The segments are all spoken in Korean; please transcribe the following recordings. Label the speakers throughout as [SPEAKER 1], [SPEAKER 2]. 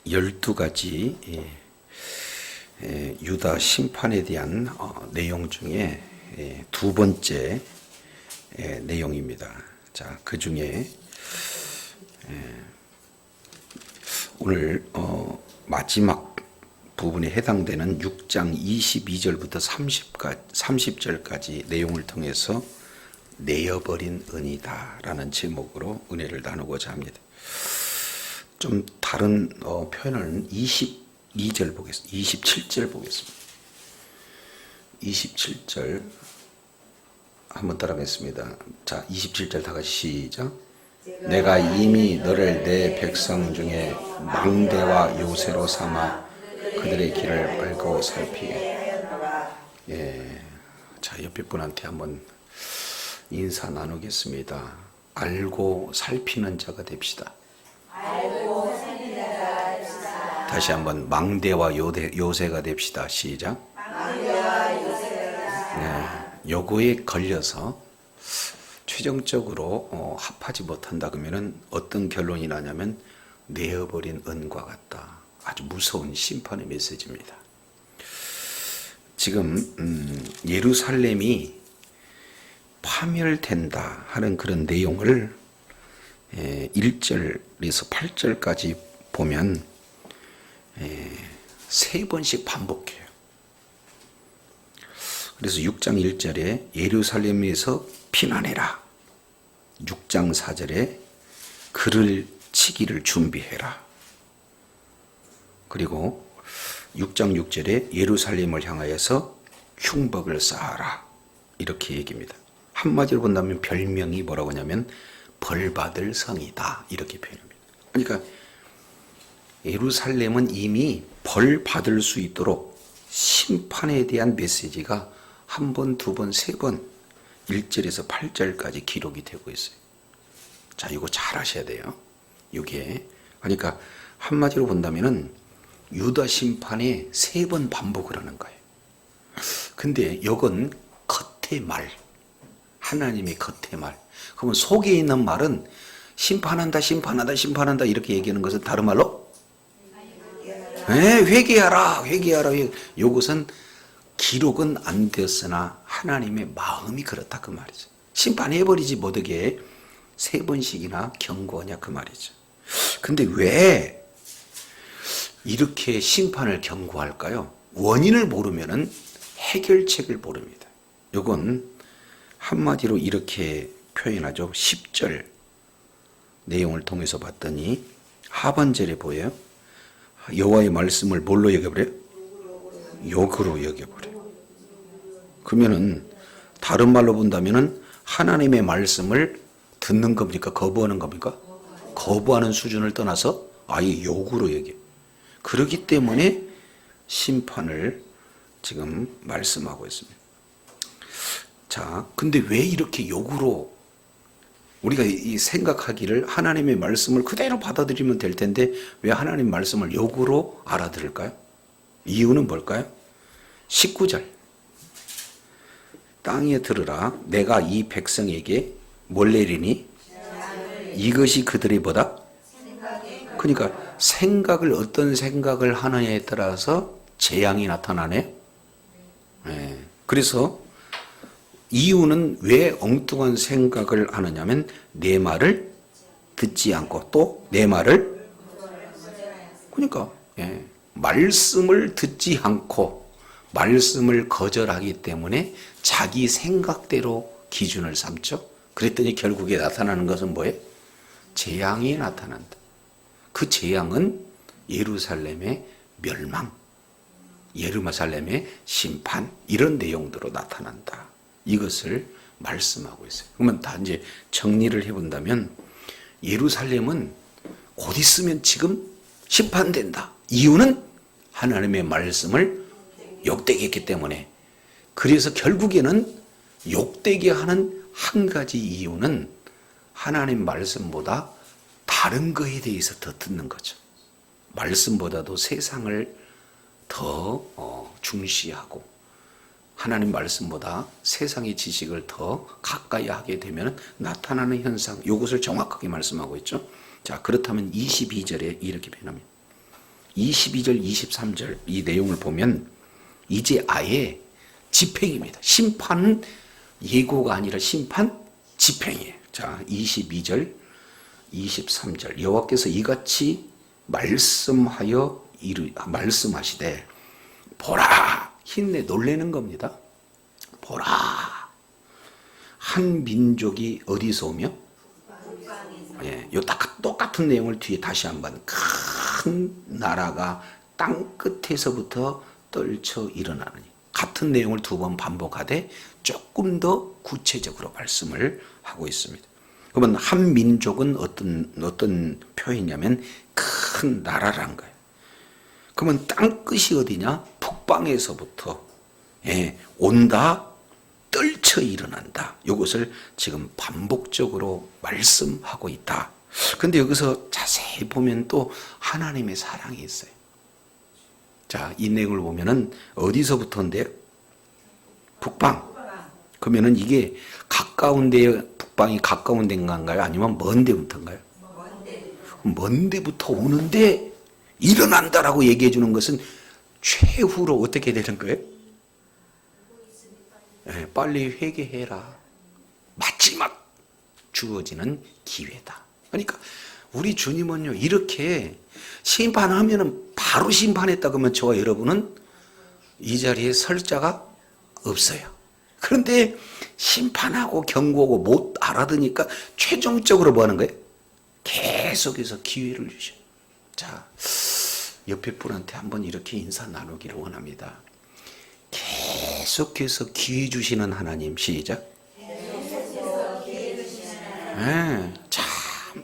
[SPEAKER 1] 12가지 유다 심판에 대한 내용 중에 두 번째 내용입니다. 자, 그 중에 오늘 마지막 부분에 해당되는 6장 22절부터 30절까지 내용을 통해서 내어버린 은이다 라는 제목으로 은혜를 나누고자 합니다. 좀 다른 표현은 22절 보겠습니다. 27절 보겠습니다. 27절 한번 따라하겠습니다. 자, 27절 다 같이 시작. 내가 이미 너를 내 백성 중에 망대와 요새로 삼아 그들의 길을 알고 살피게. 자, 옆에 분한테 한번 인사 나누겠습니다. 알고 살피는 자가 됩시다. 다시 한번 망대와 요새가 됩시다. 시작. 요거에 걸려서 최종적으로 합하지 못한다 그러면은 어떤 결론이 나냐면 내어버린 은과 같다. 아주 무서운 심판의 메시지입니다. 지금 예루살렘이 파멸된다 하는 그런 내용을 1절에서 8절까지 보면 세 번씩 반복해요. 그래서 6장 1절에 예루살렘에서 피난해라. 6장 4절에 그를 치기를 준비해라. 그리고 6장 6절에 예루살렘을 향하여서 흉박을 쌓아라. 이렇게 얘기합니다. 한마디로 본다면 별명이 뭐라고 하냐면 벌받을 성이다. 이렇게 표현합니다. 그러니까 예루살렘은 이미 벌 받을 수 있도록 심판에 대한 메시지가 한 번, 두 번, 세 번 1절에서 8절까지 기록이 되고 있어요. 자, 이거 잘 하셔야 돼요. 이게 그러니까 한마디로 본다면은 유다 심판에 세 번 반복을 하는 거예요. 근데 이건 겉의 말, 하나님의 겉의 말. 그러면 속에 있는 말은 심판한다, 심판한다, 심판한다 이렇게 얘기하는 것은 다른 말로 회개하라, 회개하라. 이것은 기록은 안 되었으나 하나님의 마음이 그렇다 그 말이죠. 심판해버리지 못하게 세 번씩이나 경고하냐 그 말이죠. 근데 왜 이렇게 심판을 경고할까요? 원인을 모르면은 해결책을 모릅니다. 이건 한마디로 이렇게 표현하죠. 10절 내용을 통해서 봤더니 하반절에 보여요. 여호와의 말씀을 뭘로 여겨버려요? 욕으로 여겨버려요. 그러면은 다른 말로 본다면은 하나님의 말씀을 듣는 겁니까? 거부하는 겁니까? 거부하는 수준을 떠나서 아예 욕으로 여겨. 그렇기 때문에 심판을 지금 말씀하고 있습니다. 자, 근데 왜 이렇게 욕으로 우리가 이 생각하기를 하나님의 말씀을 그대로 받아들이면 될 텐데 왜 하나님 말씀을 욕으로 알아들을까요? 이유는 뭘까요? 19절 땅에 들으라 내가 이 백성에게 뭘 내리니? 이것이 그들이 뭐다? 그러니까 생각을 어떤 생각을 하느냐에 따라서 재앙이 나타나네. 그래서 이유는 왜 엉뚱한 생각을 하느냐면 내 말을 듣지 않고 또 내 말을 그러니까 말씀을 듣지 않고 말씀을 거절하기 때문에 자기 생각대로 기준을 삼죠. 그랬더니 결국에 나타나는 것은 뭐예요? 재앙이 나타난다. 그 재앙은 예루살렘의 멸망, 예루살렘의 심판 이런 내용들로 나타난다. 이것을 말씀하고 있어요. 그러면 다 이제 정리를 해본다면 예루살렘은 곧 있으면 지금 심판된다. 이유는 하나님의 말씀을 욕되게 했기 때문에. 그래서 결국에는 욕되게 하는 한 가지 이유는 하나님 말씀보다 다른 거에 대해서 더 듣는 거죠. 말씀보다도 세상을 더 중시하고 하나님 말씀보다 세상의 지식을 더 가까이 하게 되면 나타나는 현상, 이것을 정확하게 말씀하고 있죠. 자, 그렇다면 22절에 이렇게 표현합니다. 22절, 23절 이 내용을 보면 이제 아예 집행입니다. 심판은 예고가 아니라 심판 집행이에요. 자, 22절, 23절 여호와께서 이같이 말씀하시되 보라, 힘내 놀래는 겁니다. 보라, 한 민족이 어디서 오며? 예, 요 똑같은 내용을 뒤에 다시 한번 큰 나라가 땅 끝에서부터 떨쳐 일어나느니 같은 내용을 두 번 반복하되 조금 더 구체적으로 말씀을 하고 있습니다. 그러면 한 민족은 어떤 표현이냐면 큰 나라란 거예요. 그러면 땅 끝이 어디냐? 북방에서부터 온다, 떨쳐 일어난다. 이것을 지금 반복적으로 말씀하고 있다. 그런데 여기서 자세히 보면 또 하나님의 사랑이 있어요. 자, 이 내용을 보면은 어디서부터인데요? 북방. 그러면은 이게 북방이 가까운 데인가요? 아니면 먼 데부터인가요? 먼 데부터 오는데 일어난다라고 얘기해 주는 것은 최후로 어떻게 되는 거예요? 네, 빨리 회개해라. 마지막 주어지는 기회다. 그러니까 우리 주님은요, 이렇게 심판하면은 바로 심판했다 그러면 저와 여러분은 이 자리에 설 자가 없어요. 그런데 심판하고 경고하고 못 알아듣으니까 최종적으로 뭐 하는 거예요? 계속해서 기회를 주셔요. 자, 옆에 분한테 한번 이렇게 인사 나누기를 원합니다. 계속해서 기회 주시는 하나님. 시작. 참,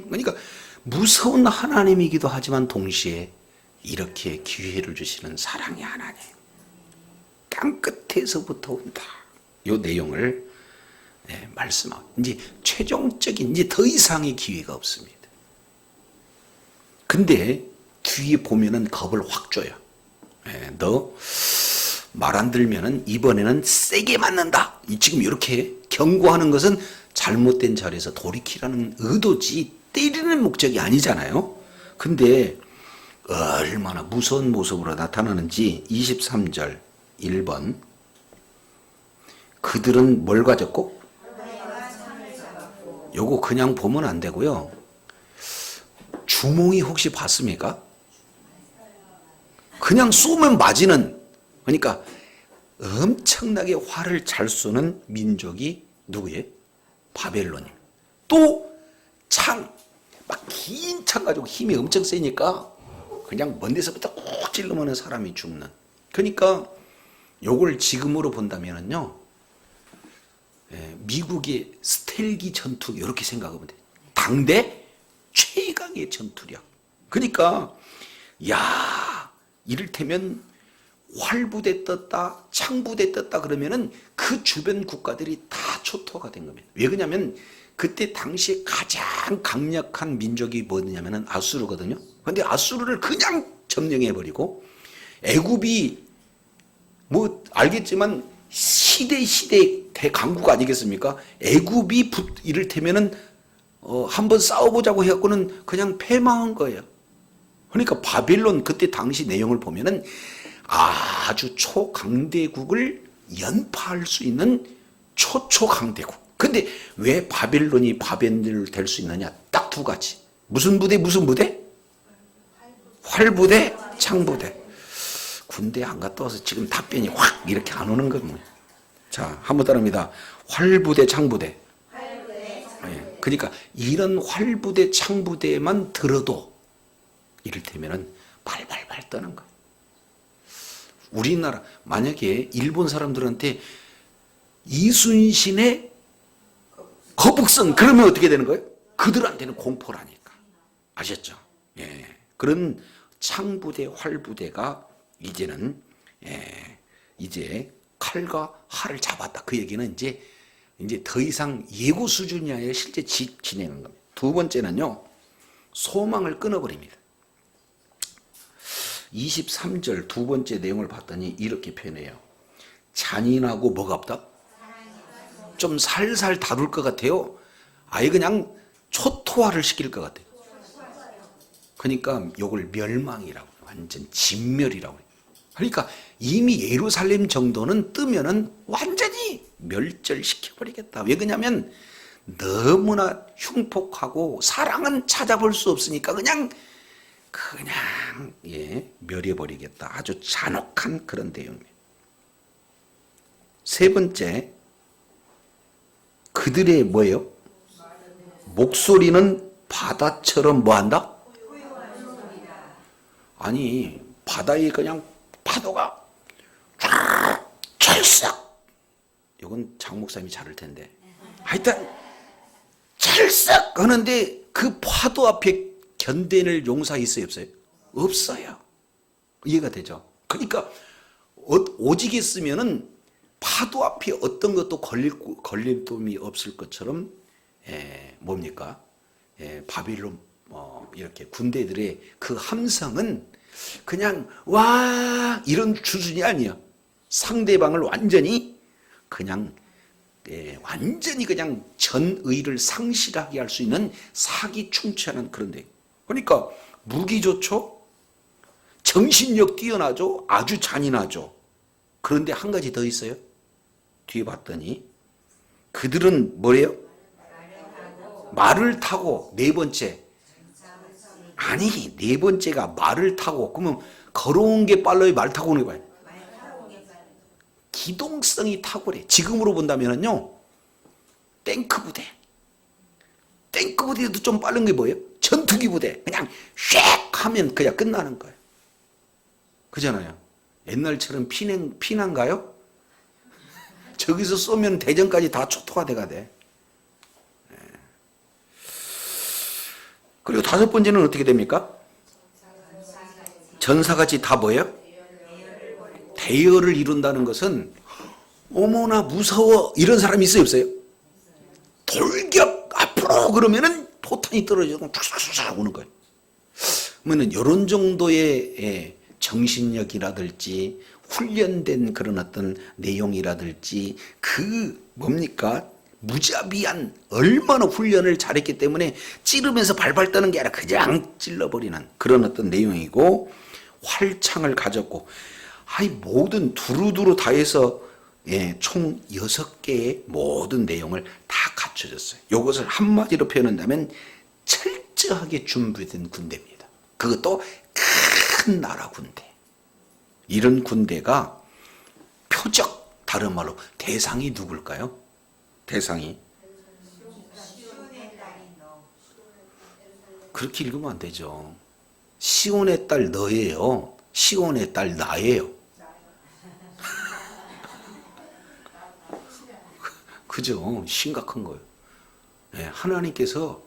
[SPEAKER 1] 그러니까 무서운 하나님이기도 하지만 동시에 이렇게 기회를 주시는 사랑의 하나님. 땅 끝에서부터 온다. 이 내용을 말씀하고 이제 최종적인 이제 더 이상의 기회가 없습니다. 근데 뒤에 보면은 겁을 확 줘요. 너 말 안 들면은 이번에는 세게 맞는다. 지금 이렇게 경고하는 것은 잘못된 자리에서 돌이키라는 의도지 때리는 목적이 아니잖아요. 근데 얼마나 무서운 모습으로 나타나는지 23절 1번 그들은 뭘 가졌고? 요거 그냥 보면 안 되고요. 주몽이 혹시 봤습니까? 그냥 쏘면 맞이는, 그러니까 엄청나게 활을 잘 쏘는 민족이 누구예요? 바벨론이에요. 또 창, 막 긴 창 가지고 힘이 엄청 세니까 그냥 먼 데서부터 꼭 찔러면 사람이 죽는. 그러니까 요걸 지금으로 본다면은요, 미국의 스텔기 전투 이렇게 생각하면 돼요. 당대 최강의 전투력. 그러니까 야, 이를테면 활부대 떴다, 창부대 떴다 그러면은 그 주변 국가들이 다 초토화가 된 겁니다. 왜 그러냐면 그때 당시에 가장 강력한 민족이 뭐냐면은 아수르거든요. 그런데 아수르를 그냥 점령해 버리고 애굽이 뭐 알겠지만 시대 대강국 아니겠습니까? 애굽이 이를테면은 한번 싸워보자고 해갖고는 그냥 패망한 거예요. 그러니까 바벨론 그때 당시 내용을 보면은 아주 초강대국을 연파할 수 있는 초강대국. 근데 왜 바벨론이 바벨 될 수 있느냐? 딱 두 가지. 무슨 부대? 활부대, 창부대. 군대 안 갔다 와서 지금 답변이 확 이렇게 안 오는 겁니다. 자, 한번 따라합니다. 활부대, 창부대. 네, 그러니까 이런 활부대, 창부대만 들어도 이를테면은 발발발 떠는 거예요. 우리나라 만약에 일본 사람들한테 이순신의 거북선 그러면 어떻게 되는 거예요? 그들한테는 공포라니까. 아셨죠? 예. 그런 창부대, 활부대가 이제는 이제 칼과 활을 잡았다. 그 얘기는 이제 더 이상 예고 수준이 아니라 실제 진행한 겁니다. 두 번째는요, 소망을 끊어버립니다. 23절 두 번째 내용을 봤더니 이렇게 표현해요. 잔인하고 뭐가 없다? 좀 살살 다룰 것 같아요. 아예 그냥 초토화를 시킬 것 같아요. 그러니까 이걸 멸망이라고. 완전 진멸이라고 해요. 그러니까 이미 예루살렘 정도는 뜨면은 완전히 멸절시켜버리겠다. 왜 그러냐면 너무나 흉폭하고 사랑은 찾아볼 수 없으니까 그냥 멸해버리겠다. 아주 잔혹한 그런 내용이에요. 세 번째, 그들의 뭐예요? 목소리는 바다처럼 뭐한다? 아니, 바다에 그냥 파도가 철썩. 이건 장 목사님이 잘할 텐데. 하여튼 철썩 하는데 그 파도 앞에 견뎌낼 용사 있어요, 없어요? 없어요. 이해가 되죠? 그러니까 오직 있으면은 파도 앞에 어떤 것도 걸림돌이 없을 것처럼 뭡니까? 바빌론 이렇게 군대들의 그 함성은 그냥 와 이런 수준이 아니야. 상대방을 완전히 그냥 전의를 상실하게 할 수 있는 사기충천한 그런 데. 그러니까 무기 좋죠. 정신력 뛰어나죠. 아주 잔인하죠. 그런데 한 가지 더 있어요. 뒤에 봤더니 그들은 뭐래요? 말을 타고 네 번째. 아니, 네 번째가 말을 타고. 그러면 걸어온 게 빨라요? 말 타고 오는 게 빨라요? 기동성이 탁월해. 지금으로 본다면요, 탱크 부대. 탱크 부대도 좀 빠른 게 뭐예요? 전투기 부대. 그냥 쉐익 하면 그냥 끝나는 거예요. 그잖아요. 옛날처럼 피난가요? 저기서 쏘면 대전까지 다 초토화돼가 돼. 그리고 다섯 번째는 어떻게 됩니까? 전사같이 다 뭐예요? 대열을 이룬다는 것은 어머나 무서워 이런 사람이 있어요, 없어요? 돌격 앞으로 그러면은 포탄이 떨어지고 툭툭툭 오는 거예요. 그러면 이런 정도의 정신력이라든지 훈련된 그런 어떤 내용이라든지 그 뭡니까? 무자비한 얼마나 훈련을 잘했기 때문에 찌르면서 발발 떠는 게 아니라 그냥 찔러버리는 그런 어떤 내용이고, 활창을 가졌고, 모든 두루두루 다 해서 총 6개의 모든 내용을 다 갖춰졌어요. 이것을 한마디로 표현한다면 철저하게 준비된 군대입니다. 그것도 큰 나라 군대. 이런 군대가 표적, 다른 말로 대상이 누굴까요? 대상이 그렇게 읽으면 안 되죠. 시온의 딸 너예요. 시온의 딸 나예요. 그죠? 심각한 거예요. 하나님께서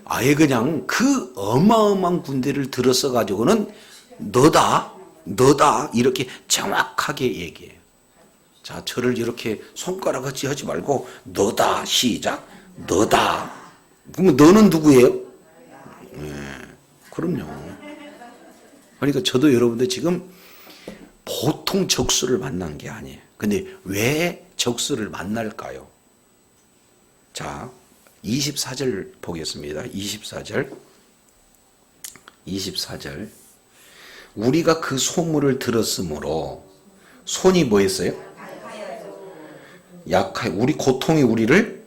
[SPEAKER 1] 아예 그냥 그 어마어마한 군대를 들어서 가지고는 너다 이렇게 정확하게 얘기해요. 자, 저를 이렇게 손가락같이 하지 말고 너다, 시작. 너다. 그러면 너는 누구예요? 그럼요. 그러니까 저도 여러분들 지금 보통 적수를 만난 게 아니에요. 근데 왜 적수를 만날까요? 자, 24절 보겠습니다. 24절. 우리가 그 소문을 들었으므로 손이 뭐 했어요? 우리 고통이 우리를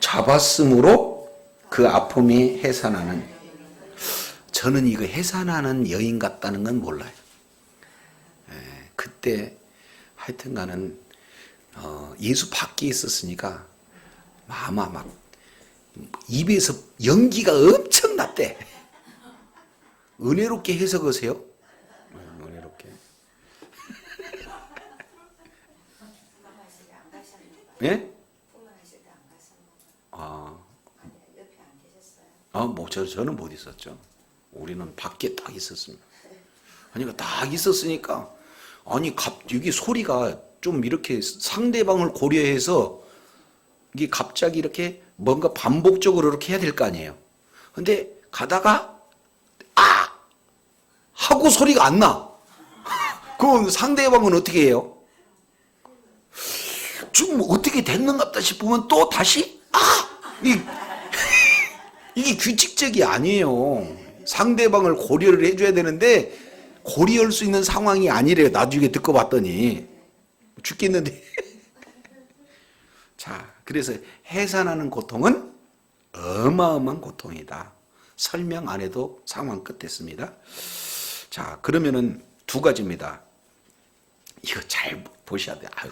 [SPEAKER 1] 잡았으므로 그 아픔이 해산하는. 저는 이거 해산하는 여인 같다는 건 몰라요. 그때 하여튼간은 예수 밖에 있었으니까 아마 막 입에서 연기가 엄청 났대. 은혜롭게 해석하세요. 은혜롭게. 예? 저는 못 있었죠. 우리는 밖에 딱 있었습니다. 그러니까 딱 있었으니까, 이게 소리가 좀 이렇게 상대방을 고려해서 이게 갑자기 이렇게 뭔가 반복적으로 이렇게 해야 될 거 아니에요. 근데 가다가, 하고 소리가 안 나. 그럼 상대방은 어떻게 해요? 좀 어떻게 됐는갑다 싶으면 또 다시, 이게 규칙적이 아니에요. 상대방을 고려를 해줘야 되는데 고려할 수 있는 상황이 아니래요. 나중에 듣고 봤더니 죽겠는데. 자, 그래서 해산하는 고통은 어마어마한 고통이다. 설명 안 해도 상황 끝냈습니다. 자, 그러면은 두 가지입니다. 이거 잘 보셔야 돼요. 아유,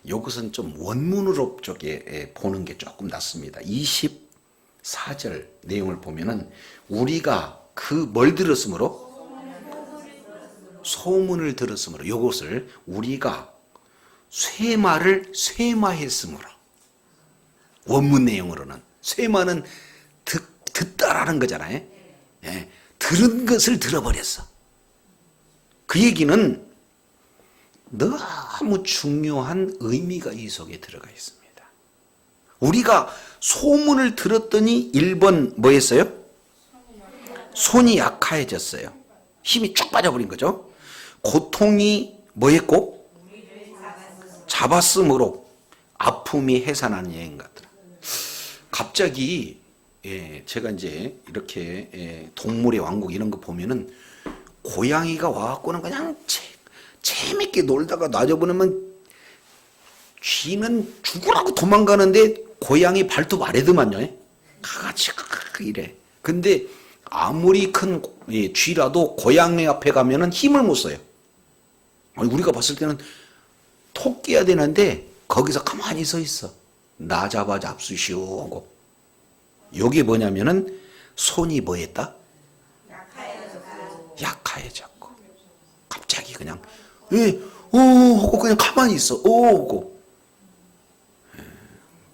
[SPEAKER 1] 이것은 좀 원문으로 쪽에 보는 게 조금 낫습니다. 24절 내용을 보면은 우리가 뭘 들었으므로? 소문을 들었으므로. 이것을 우리가 쇠마를 쇠마했으므로. 원문 내용으로는 쇠마는 듣다라는 거잖아요. 예, 들은 것을 들어버렸어. 그 얘기는 너무 중요한 의미가 이 속에 들어가 있습니다. 우리가 소문을 들었더니 1번 뭐 했어요? 손이 약해졌어요. 힘이 쭉 빠져버린 거죠. 고통이 뭐 했고? 잡았으므로 아픔이 해산하는 여인 같더라. 갑자기 제가 이제 이렇게 동물의 왕국 이런 거 보면은 고양이가 와갖고는 그냥 재밌게 놀다가 놔줘보면 쥐는 죽으라고 도망가는데 고양이 발톱 아래더만요. 가같이 이래. 근데 아무리 큰 쥐라도 고양이 앞에 가면은 힘을 못 써요. 우리가 봤을 때는 톡 깨야 되는데 거기서 가만히 서 있어. 나 잡아 잡수시오 하고. 요게 뭐냐면은 손이 뭐 했다? 약해졌고. 갑자기 그냥 하고 그냥 가만히 있어. 하고.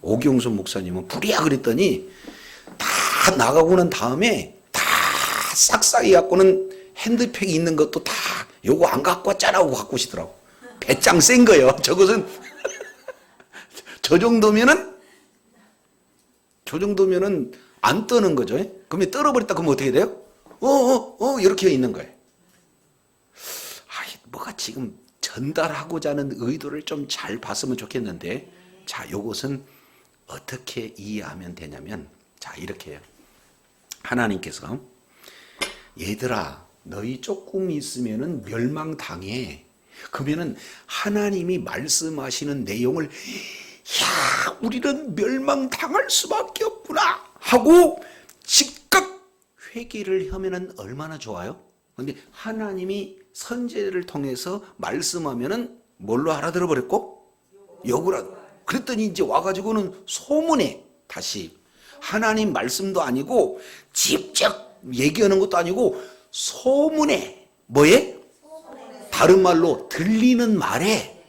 [SPEAKER 1] 오경수 목사님은 불이야 그랬더니 다 나가고 난 다음에 다 싹싹이 갖고는 핸드팩이 있는 것도 다 요거 안 갖고 왔잖아 하고 갖고 오시더라고. 배짱 센 거예요. 저것은 저 정도면은 안 떠는 거죠. 그러면 떨어버렸다 그러면 어떻게 돼요? 이렇게 있는 거예요. 뭐가 지금 전달하고자 하는 의도를 좀 잘 봤으면 좋겠는데, 자, 요것은 어떻게 이해하면 되냐면, 자, 이렇게 해요. 하나님께서 얘들아 너희 조금 있으면은 멸망당해. 그러면은 하나님이 말씀하시는 내용을 야, 우리는 멸망당할 수밖에 없구나 하고 즉각 회개를 하면은 얼마나 좋아요? 근데 하나님이 선지자를 통해서 말씀하면은 뭘로 알아들어 버렸고? 욕을 하고. 그랬더니 이제 와가지고는 소문에 다시 하나님 말씀도 아니고 직접 얘기하는 것도 아니고 소문에 뭐에? 다른 말로 들리는 말에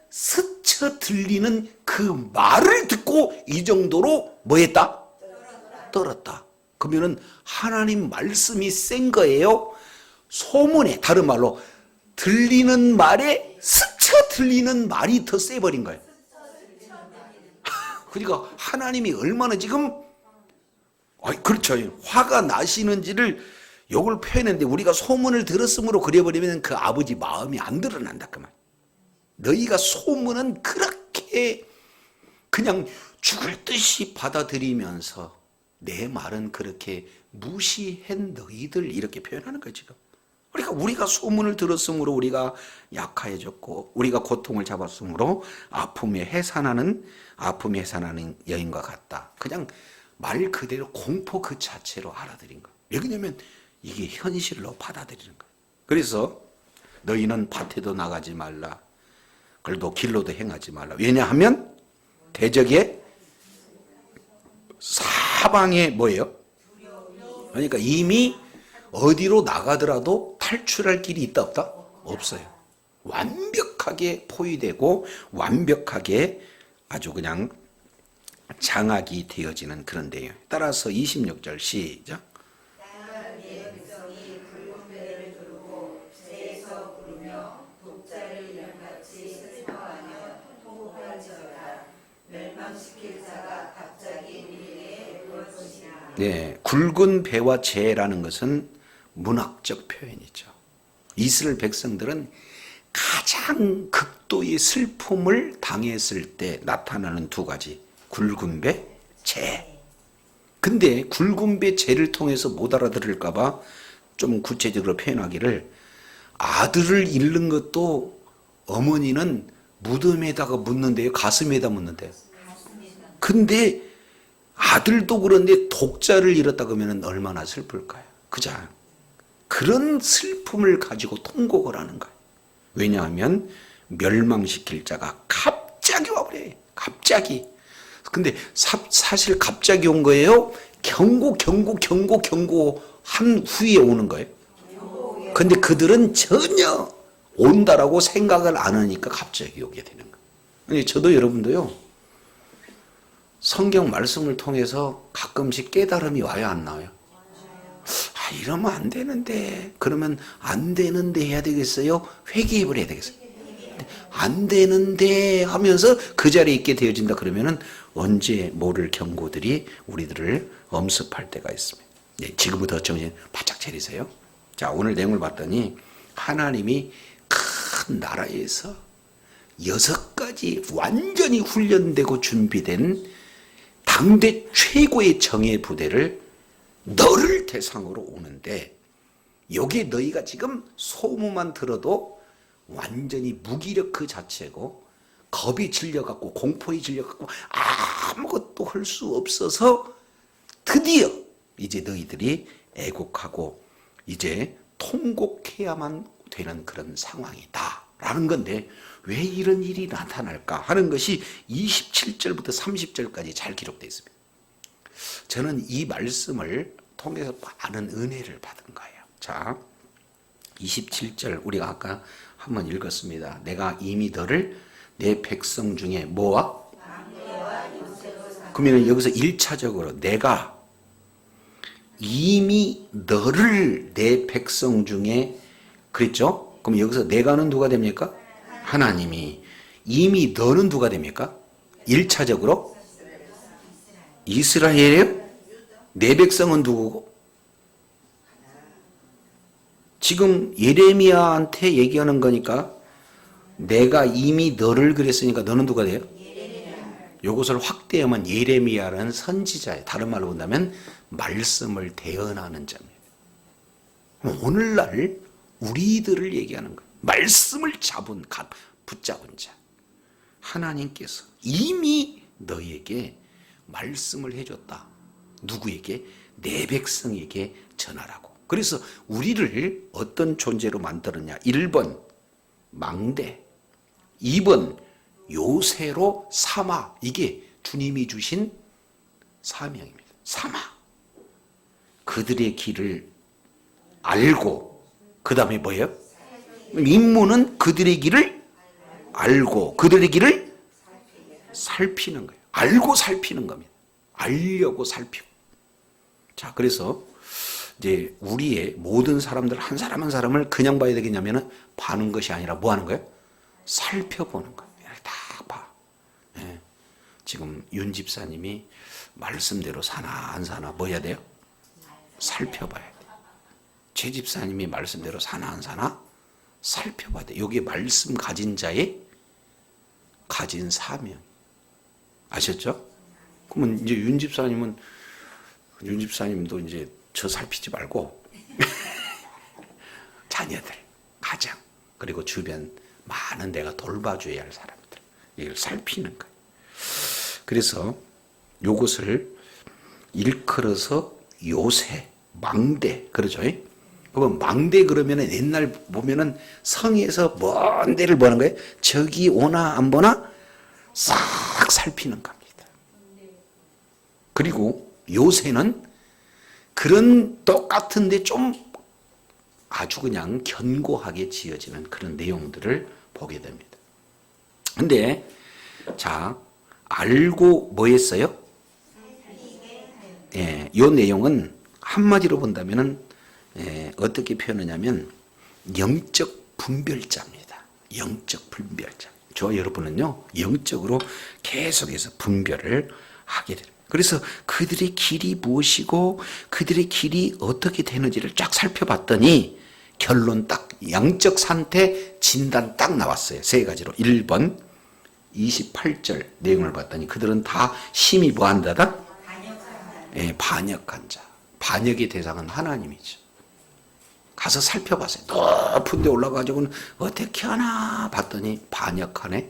[SPEAKER 1] 스쳐 들리는 그 말을 듣고 이 정도로 뭐 했다? 떨었다. 그러면은 하나님 말씀이 센 거예요? 소문에, 다른 말로 들리는 말에 스쳐 들리는 말이 더 세버린 거예요. 그러니까 하나님이 얼마나 지금 그렇죠. 화가 나시는지를 욕을 표현했는데 우리가 소문을 들었으므로 그래버리면 그 아버지 마음이 안 드러난다 그 말. 너희가 소문은 그렇게 그냥 죽을 듯이 받아들이면서 내 말은 그렇게 무시한 너희들 이렇게 표현하는 거죠. 그러니까 우리가 소문을 들었으므로 우리가 약해졌고 우리가 고통을 잡았으므로 아픔에 해산하는 여인과 같다. 그냥 말 그대로 공포 그 자체로 알아들인 거예요. 왜 그러냐면 이게 현실로 받아들이는 거예요. 그래서 너희는 밭에도 나가지 말라. 그래도 길로도 행하지 말라. 왜냐하면 대적의 사방에 뭐예요? 그러니까 이미 어디로 나가더라도 탈출할 길이 있다 없다? 없어요. 완벽하게 포위되고 완벽하게 아주 그냥 장악이 되어지는 그런 데요. 따라서 26절 시작. 네, 굵은 배와 재라는 것은 문학적 표현이죠. 이스라엘 백성들은 가장 극도의 슬픔을 당했을 때 나타나는 두 가지, 굵은 배, 재. 근데 굵은 배 죄를 통해서 못 알아들을까봐 좀 구체적으로 표현하기를, 아들을 잃는 것도 어머니는 무덤에다가 묻는데요, 가슴에다 묻는데요. 근데 아들도 그런데 독자를 잃었다 그러면 얼마나 슬플까요? 그죠? 그런 슬픔을 가지고 통곡을 하는 거예요. 왜냐하면 멸망시킬 자가 갑자기 와버려요. 갑자기. 근데 사실 갑자기 온 거예요? 경고한 후에 오는 거예요. 근데 그들은 전혀 온다라고 생각을 안 하니까 갑자기 오게 되는 거예요. 저도 여러분도요, 성경 말씀을 통해서 가끔씩 깨달음이 와요, 안 나와요? 이러면 안 되는데, 그러면 안 되는데 해야 되겠어요? 회개해버려야 되겠어요? 안 되는데 하면서 그 자리에 있게 되어진다 그러면은 언제 모를 경고들이 우리들을 엄습할 때가 있습니다. 네, 지금부터 정신 바짝 차리세요. 자, 오늘 내용을 봤더니 하나님이 큰 나라에서 6가지 완전히 훈련되고 준비된 당대 최고의 정예 부대를 너를 대상으로 오는데, 여기에 너희가 지금 소문만 들어도 완전히 무기력 그 자체고 겁이 질려갖고 공포에 질려갖고 아무것도 할 수 없어서 드디어 이제 너희들이 애국하고 이제 통곡해야만 되는 그런 상황이다 라는 건데, 왜 이런 일이 나타날까 하는 것이 27절부터 30절까지 잘 기록되어 있습니다. 저는 이 말씀을 통해서 많은 은혜를 받은 거예요. 자, 27절 우리가 아까 한번 읽었습니다. 내가 이미 너를 내 백성 중에 뭐와? 그러면 여기서 1차적으로 내가 이미 너를 내 백성 중에 그랬죠? 그럼 여기서 내가는 누가 됩니까? 하나님이. 이미 너는 누가 됩니까? 1차적으로 이스라엘이에요? 내 백성은 누구고? 지금 예레미야한테 얘기하는 거니까 내가 이미 너를 그랬으니까 너는 누가 돼요? 이것을 확대하면 예레미야라는 선지자예요. 다른 말로 본다면 말씀을 대언하는 자입니다. 오늘날 우리들을 얘기하는 거예요. 말씀을 붙잡은 자. 하나님께서 이미 너에게 말씀을 해줬다. 누구에게? 내 백성에게 전하라고. 그래서 우리를 어떤 존재로 만들었냐? 1번 망대, 2번 요새로 삼아. 이게 주님이 주신 사명입니다. 삼아. 그들의 길을 알고, 그 다음에 뭐예요? 임무는 그들의 길을 알고 그들의 길을 살피는 거예요. 알고 살피는 겁니다. 알려고 살피고. 자, 그래서 이제 우리의 모든 사람들 한 사람 한 사람을 그냥 봐야 되겠냐면은 봐는 것이 아니라 뭐 하는 거예요? 살펴보는 거예요. 다 봐. 예. 지금 윤 집사님이 말씀대로 사나 안 사나 뭐 해야 돼요? 살펴봐야 돼요. 최 집사님이 말씀대로 사나 안 사나 살펴봐야 돼요. 여기에 말씀 가진 자의 가진 사명. 아셨죠? 그러면 이제 윤 집사님도 이제 저 살피지 말고 자녀들, 가정, 그리고 주변 많은 내가 돌봐줘야 할 사람들, 이걸 살피는 거예요. 그래서 요것을 일컬어서 요새, 망대, 그러죠? 그러면 망대 그러면은 옛날 보면은 성에서 먼 데를 보는 거예요. 저기 오나 안 보나 싹 살피는 겁니다. 그리고 요새는 그런 똑같은데 좀 아주 그냥 견고하게 지어지는 그런 내용들을 보게 됩니다. 근데 자, 알고 뭐 했어요? 예, 요 내용은 한마디로 본다면은 어떻게 표현하냐면 영적 분별자입니다. 영적 분별자. 저 여러분은요, 영적으로 계속해서 분별을 하게 됩니다. 그래서 그들의 길이 무엇이고 그들의 길이 어떻게 되는지를 쫙 살펴봤더니 결론 딱 양적 상태 진단 딱 나왔어요. 세 가지로. 1번 28절 내용을 봤더니 그들은 다 심히 뭐한다다? 반역한 자. 반역의 대상은 하나님이죠. 가서 살펴봤어요. 높은 데 올라가지고는 어떻게 하나 봤더니 반역하네.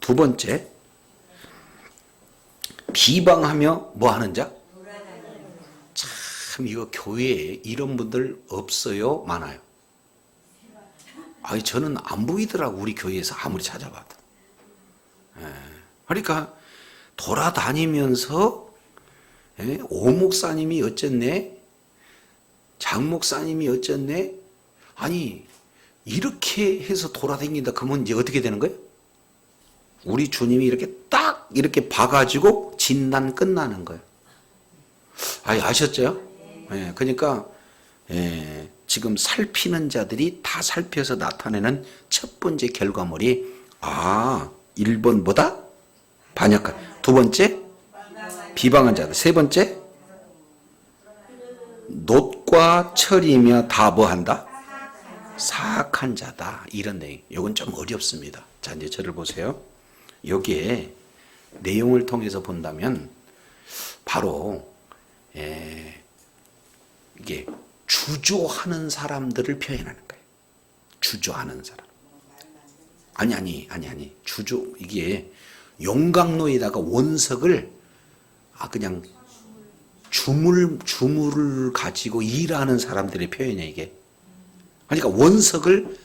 [SPEAKER 1] 두 번째, 비방하며 뭐 하는 자? 참 이거 교회에 이런 분들 없어요? 많아요? 아니 저는 안 보이더라고. 우리 교회에서 아무리 찾아봐도. 그러니까 돌아다니면서 오 목사님이 어쨌네, 장 목사님이 어쨌네. 아니 이렇게 해서 돌아다닌다 그러면 이제 어떻게 되는 거예요? 우리 주님이 이렇게 딱 이렇게 봐가지고 진단 끝나는 거예요. 아셨죠? 그러니까 지금 살피는 자들이 다 살펴서 나타내는 첫 번째 결과물이 1번 뭐다? 반역한. 두 번째 비방한 자들. 세 번째 놋과 철이며 다 뭐한다? 사악한 자다. 이런 내용. 이건 좀 어렵습니다. 자 이제 저를 보세요. 여기에 내용을 통해서 본다면 바로 이게 주조하는 사람들을 표현하는 거예요. 주조하는 사람. 아니. 주조, 이게 용광로에다가 원석을 그냥 주물을 가지고 일하는 사람들의 표현이에요, 이게. 그러니까 원석을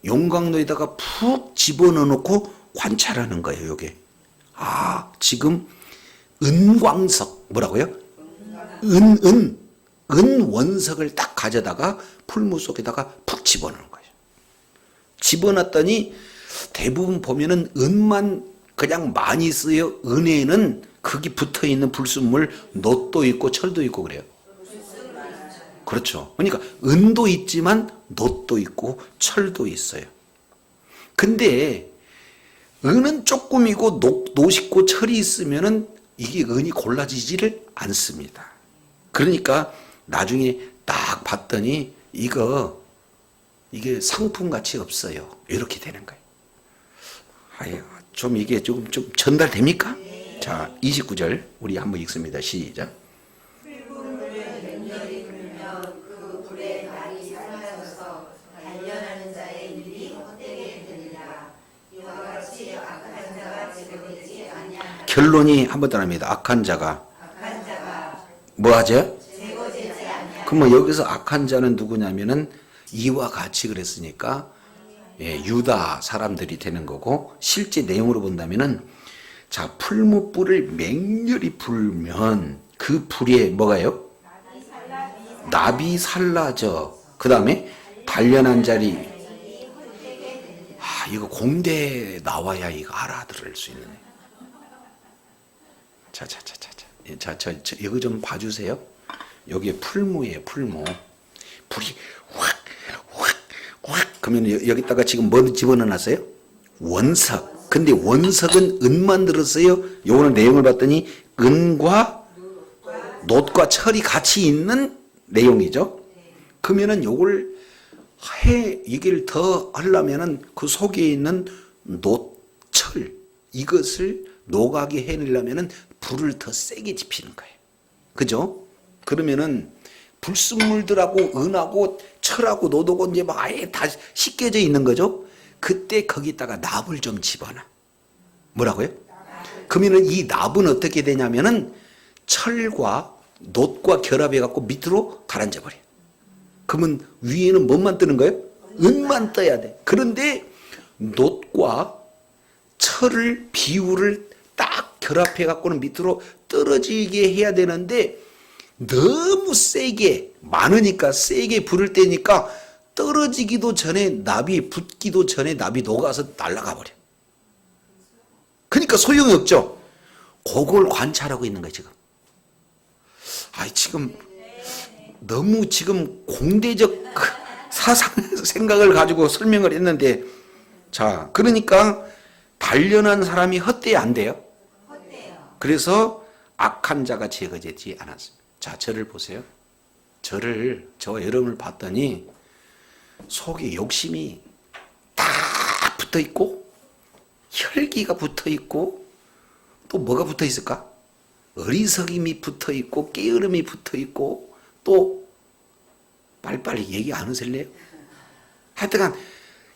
[SPEAKER 1] 용광로에다가 푹 집어넣어 놓고 관찰하는 거예요, 이게. 지금 은광석, 뭐라고요? 은 원석을 딱 가져다가 풀무 속에다가 푹 집어넣는 거예요. 집어넣었더니 대부분 보면은 은만 그냥 많이 쓰여. 은에는 거기 붙어 있는 불순물, 놋도 있고 철도 있고 그래요. 그렇죠. 그러니까 은도 있지만 놋도 있고 철도 있어요. 근데 은은 조금이고 놋 있고 철이 있으면은 이게 은이 골라지지를 않습니다. 그러니까 나중에 딱 봤더니 이게 상품같이 없어요. 이렇게 되는 거예요. 좀 이게 좀 전달됩니까? 자, 29절 우리 한번 읽습니다. 시작. 결론이 한번 더 납니다. 악한 자가 뭐 하죠? 그러면 여기서 악한 자는 누구냐면은 이와 같이 그랬으니까 유다 사람들이 되는 거고, 실제 내용으로 본다면은 자, 풀무불을 맹렬히 불면 그 불에 뭐가요? 납이 살라져. 그 다음에 단련한 자리. 이거 공대에 나와야 이거 알아들을 수 있는. 자, 이거 좀 봐주세요. 여기에 풀무예요, 풀무. 불이 확 그러면 여기다가 지금 뭐 집어넣어놨어요? 원석. 근데 원석은 은만 들었어요. 요거는 내용을 봤더니 은과 놋과 철이 같이 있는 내용이죠. 그러면은 요걸 이걸 더 하려면은 그 속에 있는 놋, 철 이것을 녹하게 해내려면은 불을 더 세게 지피는 거예요. 그죠? 그러면은 불순물들하고 은하고 철하고 놋하고 이제 막 아예 다 씻겨져 있는 거죠. 그때 거기다가 납을 좀 집어넣어. 뭐라고요? 그러면은 이 납은 어떻게 되냐면은 철과 놋과 결합해 갖고 밑으로 가라앉아 버려. 그러면 위에는 뭐만 뜨는 거예요? 은만 떠야 돼. 그런데 놋과 철을 비율을 딱 결합해 갖고는 밑으로 떨어지게 해야 되는데 너무 세게 많으니까 세게 불을 떼니까 떨어지기도 전에 납이 붙기도 전에 납이 녹아서 날아가 버려. 그러니까 소용이 없죠. 그걸 관찰하고 있는 거예요 지금. 지금 너무 지금 공대적 사상 생각을 가지고 설명을 했는데, 자 그러니까 단련한 사람이 헛되이 안 돼요. 그래서 악한 자가 제거되지 않았습니다. 자, 저를 보세요. 저와 여러분을 봤더니 속에 욕심이 딱 붙어 있고 혈기가 붙어 있고 또 뭐가 붙어 있을까? 어리석임이 붙어 있고 게으름이 붙어 있고 또 빨리빨리 얘기 안 하실래요? 하여튼간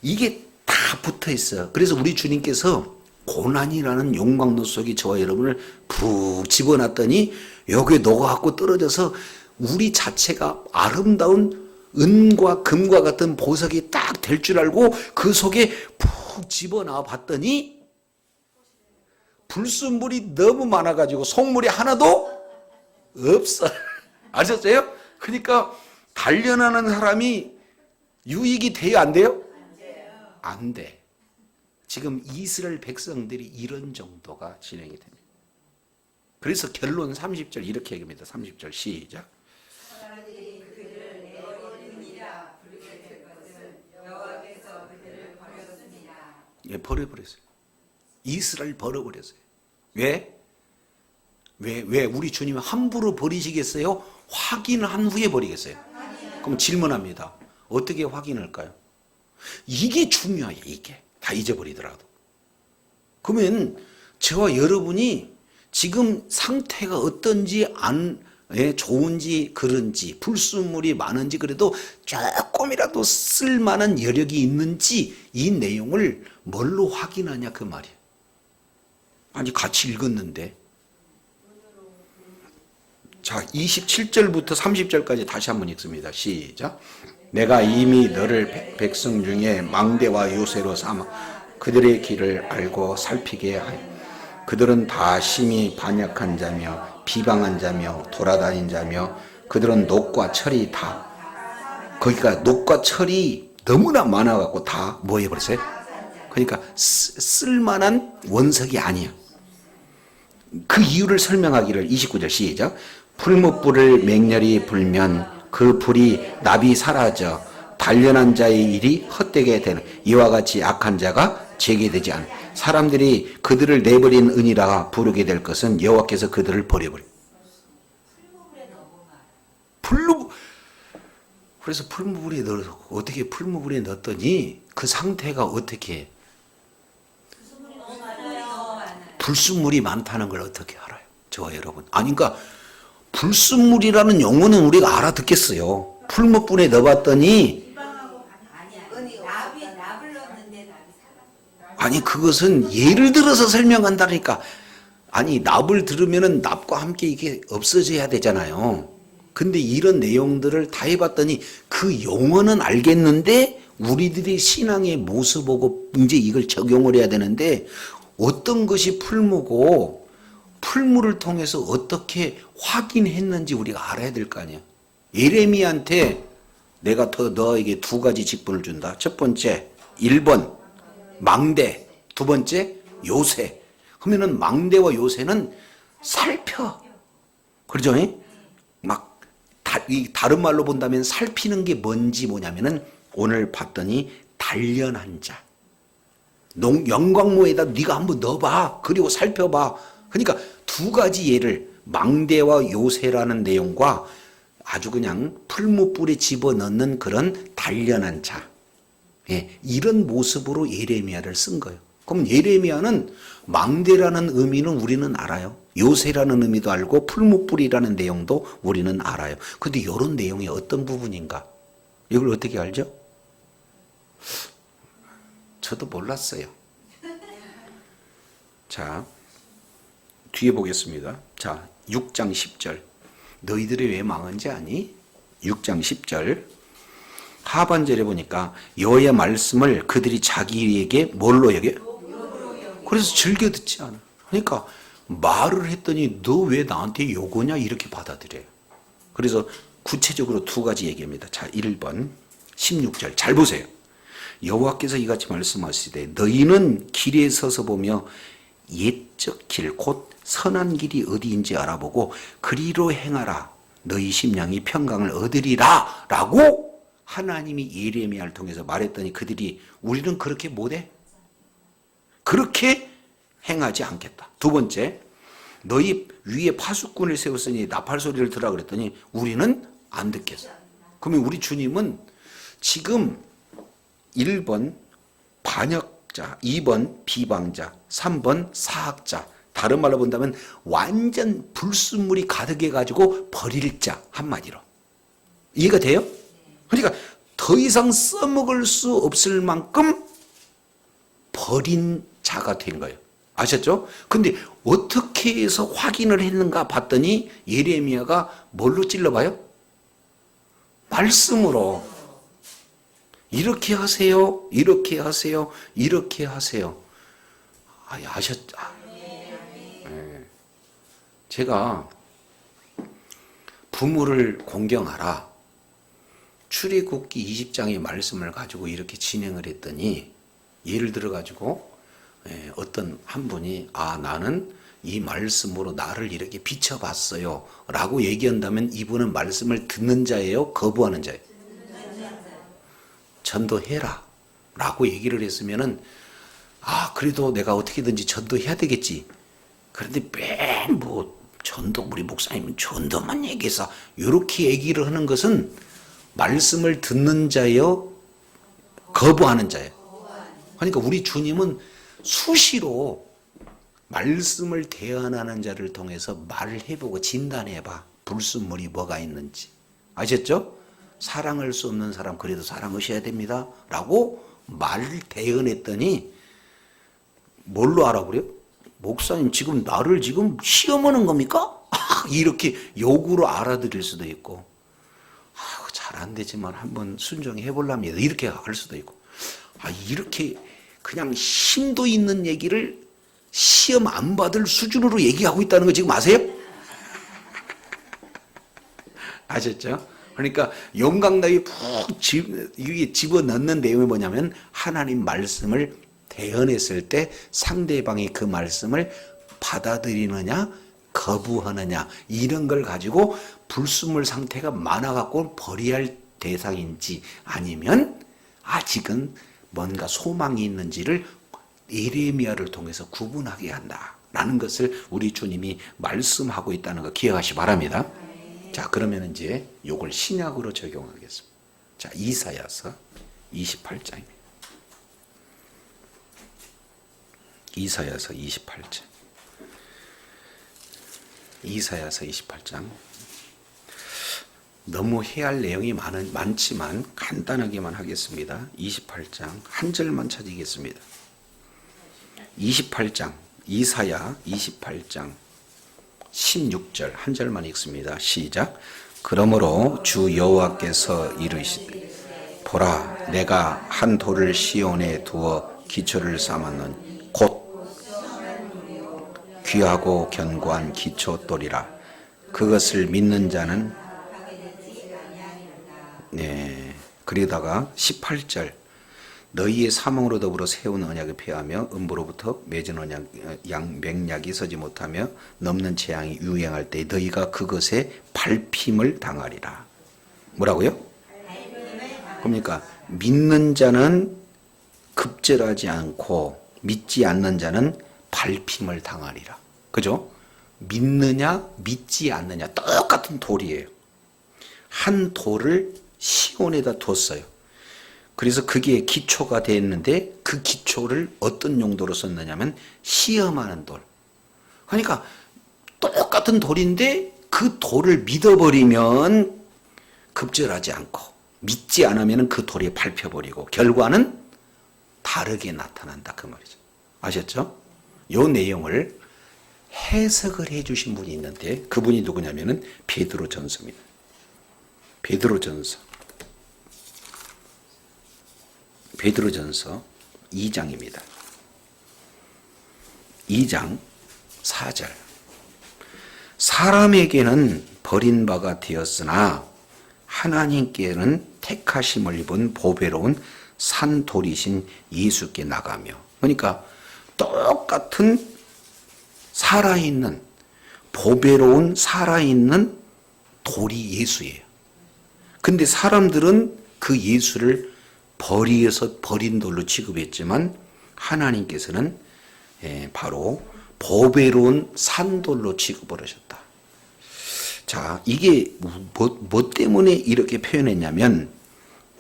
[SPEAKER 1] 이게 다 붙어 있어요. 그래서 우리 주님께서 고난이라는 용광로 속에 저와 여러분을 푹 집어놨더니 여기에 녹아갖고 떨어져서 우리 자체가 아름다운 은과 금과 같은 보석이 딱 될 줄 알고 그 속에 푹 집어넣어 봤더니 불순물이 너무 많아가지고 속물이 하나도 없어. 아셨어요? 그러니까 단련하는 사람이 유익이 돼요, 안 돼요? 안 돼. 지금 이스라엘 백성들이 이런 정도가 진행이 됩니다. 그래서 결론 30절 이렇게 얘기합니다. 30절 시작. 예, 버려버렸어요. 이스라엘 버려버렸어요. 왜? 왜 우리 주님이 함부로 버리시겠어요? 확인한 후에 버리겠어요? 그럼 질문합니다. 어떻게 확인할까요? 이게 중요해요. 이게 다 잊어버리더라도. 그러면 저와 여러분이 지금 상태가 어떤지 좋은지 그런지 불순물이 많은지 그래도 조금이라도 쓸만한 여력이 있는지 이 내용을 뭘로 확인하냐 그 말이에요. 아니 같이 읽었는데. 자 27절부터 30절까지 다시 한번 읽습니다. 시작. 내가 이미 너를 백성 중에 망대와 요새로 삼아 그들의 길을 알고 살피게 하여 그들은 다 심히 반역한 자며 비방한 자며 돌아다닌 자며 그들은 녹과 철이 다 거기가 녹과 철이 너무나 많아갖고 다 뭐 해버렸어요? 그러니까 쓸만한 원석이 아니야. 그 이유를 설명하기를 29절 시작. 풀무불을 맹렬히 불면 그 불이 납이 사라져 단련한 자의 일이 헛되게 되는 이와 같이 악한 자가 제게되지 않아. 사람들이 그들을 내버린 은이라 부르게 될 것은 여호와께서 그들을 버려버려. 그래서 풀무불에 넣어서 어떻게 풀무불에 넣었더니 그 상태가 어떻게 해? 불순물이 많다는 걸 어떻게 알아요? 저와 여러분. 아니 그러니까 불순물이라는 용어는 우리가 알아듣겠어요. 풀무불에 넣어봤더니 아니 그것은 예를 들어서 설명한다니까. 아니 납을 들으면은 납과 함께 이게 없어져야 되잖아요. 근데 이런 내용들을 다 해봤더니 그 용어는 알겠는데 우리들이 신앙의 모습보고 이제 이걸 적용을 해야 되는데 어떤 것이 풀무고 풀무를 통해서 어떻게 확인했는지 우리가 알아야 될 거 아니야. 예레미야한테 내가 더 너에게 두 가지 직분을 준다. 첫 번째 1번 망대, 두 번째 요새. 그러면은 망대와 요새는 살펴. 그러죠? 막 다른 말로 본다면 살피는 게 뭔지 뭐냐면은 오늘 봤더니 단련한 자. 영광모에다 네가 한번 넣어봐. 그리고 살펴봐. 그러니까 두 가지 예를 망대와 요새라는 내용과 아주 그냥 풀무불에 집어넣는 그런 단련한 자. 예, 이런 모습으로 예레미야를 쓴 거예요. 그럼 예레미야는 망대라는 의미는 우리는 알아요. 요새라는 의미도 알고 풀무불이라는 내용도 우리는 알아요. 근데 이런 내용이 어떤 부분인가? 이걸 어떻게 알죠? 저도 몰랐어요. 자, 뒤에 보겠습니다. 자, 6장 10절. 너희들이 왜 망한지 아니? 6장 10절. 하반절에 보니까 여호와의 말씀을 그들이 자기에게 뭘로 여겨? 그래서 즐겨 듣지 않아. 그러니까 말을 했더니 너 왜 나한테 요거냐 이렇게 받아들여요. 그래서 구체적으로 두 가지 얘기합니다. 자, 1번 16절 잘 보세요. 여호와께서 이같이 말씀하시되 너희는 길에 서서 보며 옛적 길 곧 선한 길이 어디인지 알아보고 그리로 행하라. 너희 심령이 평강을 얻으리라 라고 하나님이 예레미야를 통해서 말했더니 그들이 우리는 그렇게 못해? 그렇게 행하지 않겠다. 두 번째, 너희 위에 파수꾼을 세웠으니 나팔 소리를 들으라 그랬더니 우리는 안 듣겠어. 그러면 우리 주님은 지금 1번 반역자, 2번 비방자, 3번 사학자 다른 말로 본다면 완전 불순물이 가득해가지고 버릴 자, 한마디로. 이해가 돼요? 그러니까 더 이상 써먹을 수 없을 만큼 버린 자가 된 거예요. 아셨죠? 근데 어떻게 해서 확인을 했는가 봤더니 예레미야가 뭘로 찔러봐요? 말씀으로. 이렇게 하세요. 이렇게 하세요. 이렇게 하세요. 아셨죠? 네. 제가 부모를 공경하라. 출애굽기 20장의 말씀을 가지고 이렇게 진행을 했더니 예를 들어 가지고 어떤 한 분이 나는 이 말씀으로 나를 이렇게 비춰봤어요 라고 얘기한다면 이분은 말씀을 듣는 자예요? 거부하는 자예요? 전도해라 라고 얘기를 했으면은 그래도 내가 어떻게든지 전도해야 되겠지. 그런데 맨 전도 우리 목사님은 전도만 얘기해서 이렇게 얘기를 하는 것은 말씀을 듣는 자예요? 거부하는 자예요? 그러니까 우리 주님은 수시로 말씀을 대언하는 자를 통해서 말을 해보고 진단해봐. 불순물이 뭐가 있는지. 아셨죠? 사랑할 수 없는 사람 그래도 사랑하셔야 됩니다. 라고 말을 대언했더니 뭘로 알아버려? 목사님 지금 나를 지금 시험하는 겁니까? 이렇게 욕으로 알아들일 수도 있고 잘 안 되지만 한번 순종해 보랍니다. 이렇게 할 수도 있고 이렇게 그냥 심도 있는 얘기를 시험 안 받을 수준으로 얘기하고 있다는 거 지금 아세요? 아셨죠? 그러니까 영강나게 푹 집어넣는 내용이 뭐냐면 하나님 말씀을 대언했을 때 상대방이 그 말씀을 받아들이느냐 거부하느냐 이런 걸 가지고 불순물 상태가 많아갖고 버려야 할 대상인지 아니면 아직은 뭔가 소망이 있는지를 예레미야를 통해서 구분하게 한다라는 것을 우리 주님이 말씀하고 있다는 거 기억하시 바랍니다. 자, 그러면 이제 요걸 신약으로 적용하겠습니다. 자, 이사야서 28장입니다. 이사야서 28장. 이사야서 28장. 너무 해야 할 내용이 많지만 간단하게만 하겠습니다. 28장 한 절만 찾으겠습니다. 28장 이사야 28장 16절 한 절만 읽습니다. 시작. 그러므로 주 여호와께서 이르시되 보라 내가 한 돌을 시온에 두어 기초를 삼았노니 곧 귀하고 견고한 기초돌이라. 그것을 믿는 자는 그러다가 18절 너희의 사망으로 더불어 세운 언약을 폐하며 음부로부터 맺은 맹약이 서지 못하며 넘는 재앙이 유행할 때 너희가 그것에 밟힘을 당하리라. 뭐라고요? 그러니까 믿는 자는 급절하지 않고 믿지 않는 자는 밟힘을 당하리라. 그죠? 믿느냐 믿지 않느냐 똑같은 돌이에요. 한 돌을 시온에다 뒀어요. 그래서 그게 기초가 됐는데 그 기초를 어떤 용도로 썼느냐면 시험하는 돌. 그러니까 똑같은 돌인데 그 돌을 믿어버리면 급절하지 않고 믿지 않으면 그 돌이 밟혀버리고 결과는 다르게 나타난다 그 말이죠. 아셨죠? 요 내용을 해석을 해주신 분이 있는데 그분이 누구냐면은 베드로전서입니다. 베드로전서 2장입니다. 2장 4절. 사람에게는 버림바가 되었으나 하나님께는 택하심을 입은 보배로운 산돌이신 예수께 나가며. 그러니까 똑같은 살아있는 보배로운 살아있는 돌이 예수예요. 근데 사람들은 그 예수를 버리어서 버린 돌로 취급했지만 하나님께서는 바로 보배로운 산돌로 취급을 하셨다. 자, 이게 뭐 때문에 이렇게 표현했냐면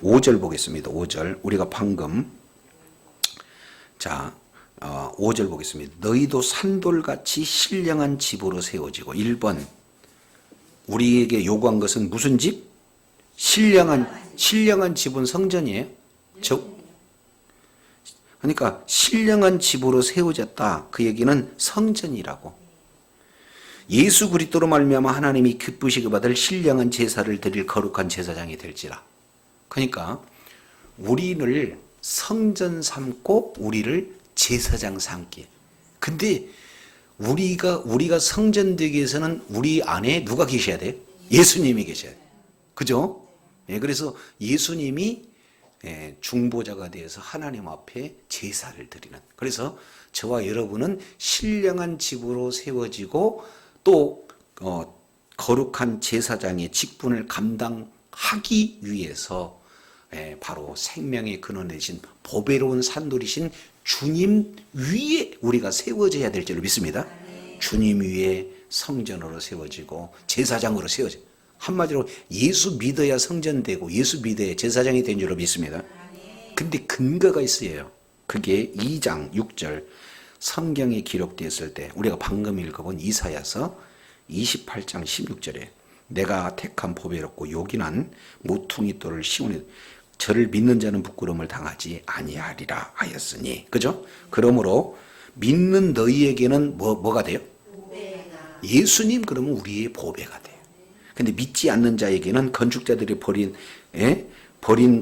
[SPEAKER 1] 5절 보겠습니다. 5절 우리가 방금 자 5절 보겠습니다. 너희도 산돌같이 신령한 집으로 세워지고. 1번 우리에게 요구한 것은 무슨 집? 신령한 집은 성전이에요. 그러니까 신령한 집으로 세워졌다. 그 얘기는 성전이라고. 예수 그리스도로 말미암아 하나님이 기쁘시게 받을 신령한 제사를 드릴 거룩한 제사장이 될지라. 그러니까 우리를 성전 삼고 우리를 제사장 삼기. 근데 우리가 성전 되기 위해서는 우리 안에 누가 계셔야 돼요? 예수님이 계셔야 돼요. 그죠? 예, 그래서 예수님이 중보자가 되어서 하나님 앞에 제사를 드리는. 그래서 저와 여러분은 신령한 집으로 세워지고 또 거룩한 제사장의 직분을 감당하기 위해서 바로 생명의 근원 되신 보배로운 산돌이신 주님 위에 우리가 세워져야 될 줄로 믿습니다. 주님 위에 성전으로 세워지고 제사장으로 세워져. 한마디로 예수 믿어야 성전되고 예수 믿어야 제사장이 된 줄로 믿습니다. 근데 근거가 있어요. 그게 2장 6절 성경에 기록되었을 때 우리가 방금 읽어본 이사야서 28장 16절에 내가 택한 보배롭고 요긴한 모퉁이 돌을 시온에 저를 믿는 자는 부끄러움을 당하지 아니하리라 하였으니. 그죠? 그러므로 믿는 너희에게는 뭐가 돼요? 보배가. 예수님 그러면 우리의 보배가 돼요. 근데 믿지 않는 자에게는 건축자들이 버린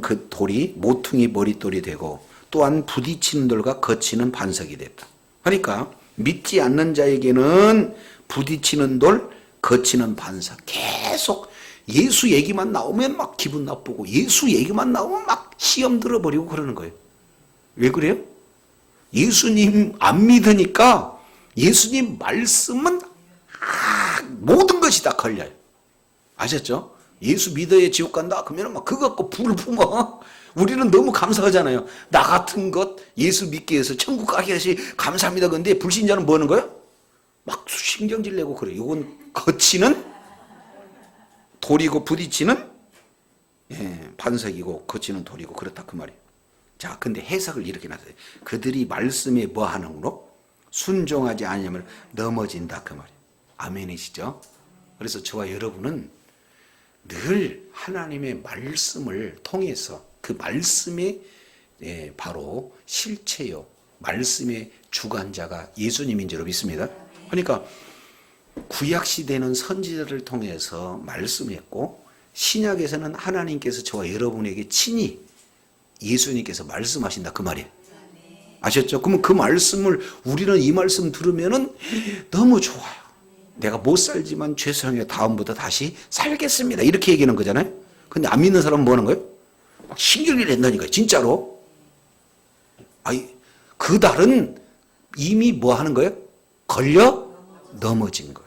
[SPEAKER 1] 그 돌이 모퉁이 머릿돌이 되고 또한 부딪히는 돌과 거치는 반석이 됐다. 그러니까 믿지 않는 자에게는 부딪히는 돌, 거치는 반석. 계속 예수 얘기만 나오면 막 기분 나쁘고 예수 얘기만 나오면 막 시험 들어버리고 그러는 거예요. 왜 그래요? 예수님 안 믿으니까 예수님 말씀은 모든 것이 다 걸려요. 아셨죠? 예수 믿어야 지옥 간다 그러면 막 그거 갖고 불을 뿜어. 우리는 너무 감사하잖아요. 나 같은 것 예수 믿게 해서 천국 가게 하시 감사합니다. 근데 불신자는 뭐 하는 거예요? 막 신경질 내고 그래. 이건 거치는 돌이고 부딪히는 반석이고 거치는 돌이고 그렇다 그 말이에요. 자, 근데 해석을 이렇게 놨어요. 그들이 말씀에 뭐 하는으로 순종하지 않으면 넘어진다 그 말이에요. 아멘이시죠? 그래서 저와 여러분은 늘 하나님의 말씀을 통해서 그 말씀의 바로 실체요, 말씀의 주관자가 예수님인 줄로 믿습니다. 그러니까 구약시대는 선지자를 통해서 말씀했고 신약에서는 하나님께서 저와 여러분에게 친히 예수님께서 말씀하신다 그 말이에요. 아셨죠? 그러면 그 말씀을 우리는 이 말씀 들으면은 너무 좋아요. 내가 못 살지만 죄송해요. 다음부터 다시 살겠습니다. 이렇게 얘기하는 거잖아요. 근데 안 믿는 사람은 뭐 하는 거예요? 막 신경질 낸다니까요. 진짜로. 그 달은 이미 뭐 하는 거예요? 걸려 넘어진 거예요.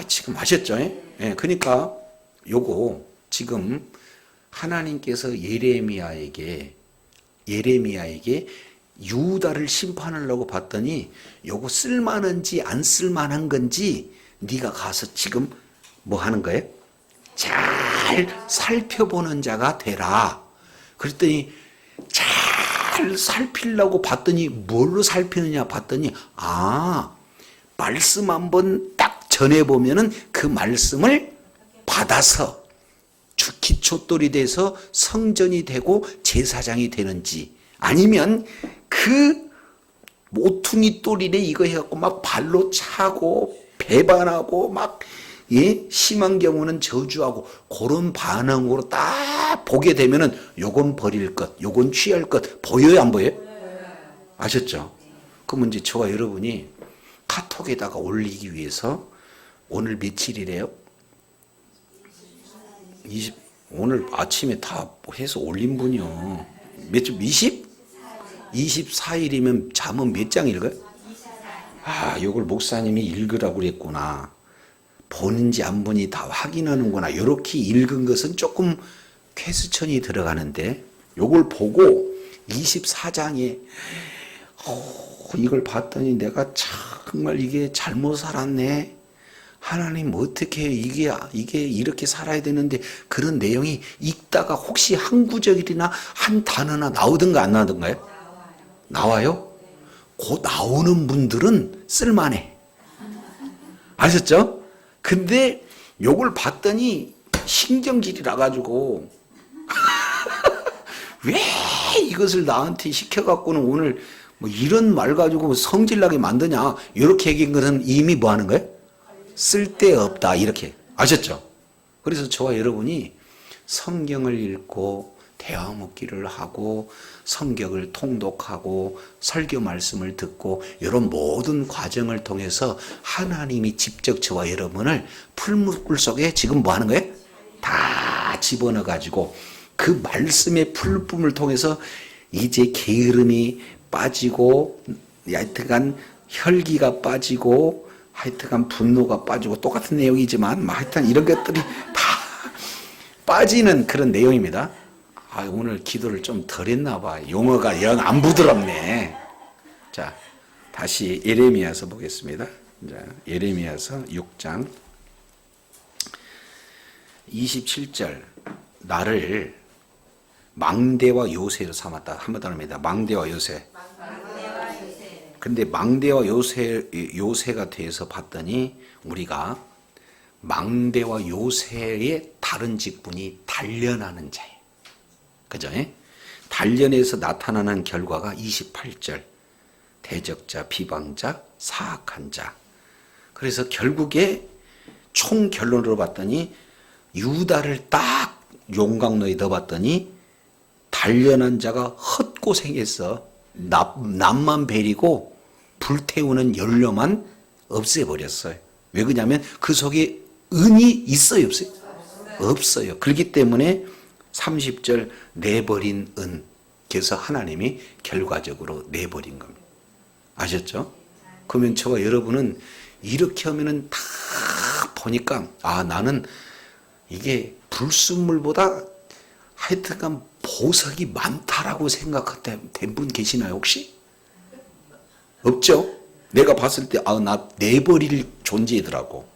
[SPEAKER 1] 지금 아셨죠? 그러니까 요거 지금 하나님께서 예레미야에게 유다를 심판하려고 봤더니 요거 쓸만한지 안 쓸만한 건지 네가 가서 지금 뭐 하는 거예요? 잘 살펴보는 자가 되라. 그랬더니 잘 살피려고 봤더니 뭘로 살피느냐 봤더니 말씀 한번 딱 전해보면은 그 말씀을 받아서 기초돌이 돼서 성전이 되고 제사장이 되는지 아니면 그 모퉁이 돌이네 이거 해갖고 막 발로 차고 배반하고 막 심한 경우는 저주하고 그런 반응으로 딱 보게 되면은 요건 버릴 것, 요건 취할 것 보여요 안 보여요? 아셨죠? 그러면 이제 저와 여러분이 카톡에다가 올리기 위해서 오늘 며칠이래요? 오늘 아침에 다 해서 올린 분이요. 며칠? 24일이면 잠은 몇 장 읽어요? 요걸 목사님이 읽으라고 그랬구나. 보는지 안 보는지 다 확인하는구나. 이렇게 읽은 것은 조금 퀘스천이 들어가는데 요걸 보고 24장에 이걸 봤더니 내가 정말 이게 잘못 살았네. 하나님 어떻게 이게 이렇게 살아야 되는데 그런 내용이 읽다가 혹시 한 구절이나 한 단어나 나오든가 안 나오든가요? 나와요? 그 나오는 분들은 쓸만해. 아셨죠? 근데 요걸 봤더니 신경질이 나가지고 왜 이것을 나한테 시켜갖고는 오늘 뭐 이런 말 가지고 성질나게 만드냐, 이렇게 얘기한 것은 이미 뭐 하는 거예요? 쓸데없다, 이렇게. 아셨죠? 그래서 저와 여러분이 성경을 읽고 대화 묻기를 하고 성경을 통독하고 설교 말씀을 듣고 이런 모든 과정을 통해서 하나님이 직접 저와 여러분을 풀물 속에 지금 뭐 하는 거예요? 다 집어넣어 가지고 그 말씀의 풀품을 통해서 이제 게으름이 빠지고 하여튼간 혈기가 빠지고 하여튼간 분노가 빠지고 똑같은 내용이지만 하여튼 이런 것들이 다 빠지는 그런 내용입니다. 아, 오늘 기도를 좀 덜 했나 봐. 용어가 영 안 부드럽네. 자, 다시 예레미야서 보겠습니다. 자, 예레미야서 6장 27절. 나를 망대와 요새로 삼았다. 한번 더 합니다. 망대와 요새. 근데 망대와 요새가 돼서 봤더니 우리가 망대와 요새의 다른 직분이 단련하는 자예요. 그죠? 단련에서 나타나는 결과가 28절. 대적자, 비방자, 사악한 자. 그래서 결국에 총 결론으로 봤더니 유다를 딱 용광로에 넣어봤더니 단련한 자가 헛고생해서 남만 베리고 불태우는 연료만 없애버렸어요. 왜 그러냐면 그 속에 은이 있어요, 없어요? 없어요. 그렇기 때문에 30절 내버린 은. 그래서 하나님이 결과적으로 내버린 겁니다. 아셨죠? 그러면 저와 여러분은 이렇게 하면은 다 보니까 나는 이게 불순물보다 하여튼간 보석이 많다라고 생각된 분 계시나요 혹시? 없죠? 내가 봤을 때 나 내버릴 존재더라고.